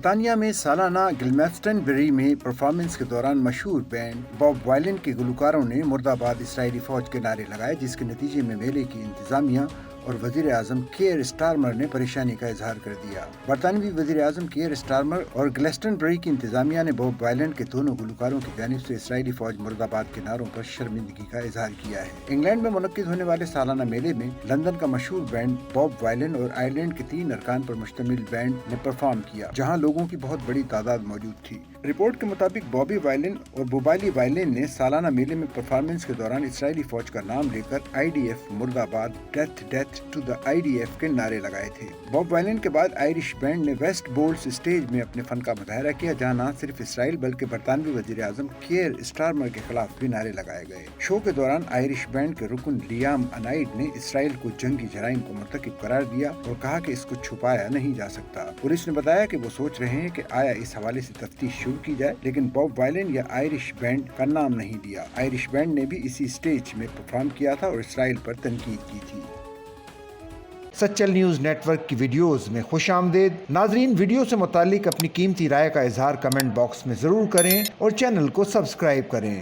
برطانیہ میں سالانہ گلمیسٹنبری میں پرفارمنس کے دوران مشہور بینڈ باب وائلن کے گلوکاروں نے مرد آباد اسرائیلی فوج کے نعرے لگائے، جس کے نتیجے میں میلے کی انتظامیہ اور وزیر اعظم کیئر اسٹارمر نے پریشانی کا اظہار کر دیا۔ برطانوی وزیر اعظم کیئر اسٹارمر اور گلیسٹنبری کی انتظامیہ نے باب وائلن کے دونوں گلوکاروں کی جانب سے اسرائیلی فوج مرد آباد کے نعروں پر شرمندگی کا اظہار کیا ہے۔ انگلینڈ میں منعقد ہونے والے سالانہ میلے میں لندن کا مشہور بینڈ باب وائلن اور آئرلینڈ کے 3 ارکان پر مشتمل بینڈ نے پرفارم کیا، جہاں لوگوں کی بہت بڑی تعداد موجود تھی۔ رپورٹ کے مطابق بابی وائلن اور بوبالی وائلن نے سالانہ میلے میں پرفارمنس کے دوران اسرائیلی فوج کا نام لے کر IDF مرد آباد، ڈیتھ ٹو دا IDF کے نعرے لگائے تھے۔ باب وائلن کے بعد آئرش بینڈ نے ویسٹ بولس اسٹیج میں اپنے فن کا مظاہرہ کیا، جہاں نہ صرف اسرائیل بلکہ برطانوی وزیر اعظم کیئر اسٹارمر کے خلاف بھی نعرے لگائے گئے۔ شو کے دوران آئرش بینڈ کے رکن لیام انائیڈ نے اسرائیل کو جنگی جرائم کو مرتکب قرار دیا اور کہا کہ اس کو چھپایا نہیں جا سکتا۔ پولیس نے بتایا کہ وہ سوچ رہے ہیں کہ آیا اس حوالے سے تفتیش شروع کی جائے، لیکن باب وائلن یا آئرش بینڈ کا نام نہیں دیا۔ آئرش بینڈ نے بھی اسی اسٹیج میں پرفارم کیا تھا اور اسرائیل پر تنقید کی تھی۔ سچل نیوز نیٹ ورک کی ویڈیوز میں خوش آمدید۔ ناظرین، ویڈیو سے متعلق اپنی قیمتی رائے کا اظہار کمنٹ باکس میں ضرور کریں اور چینل کو سبسکرائب کریں۔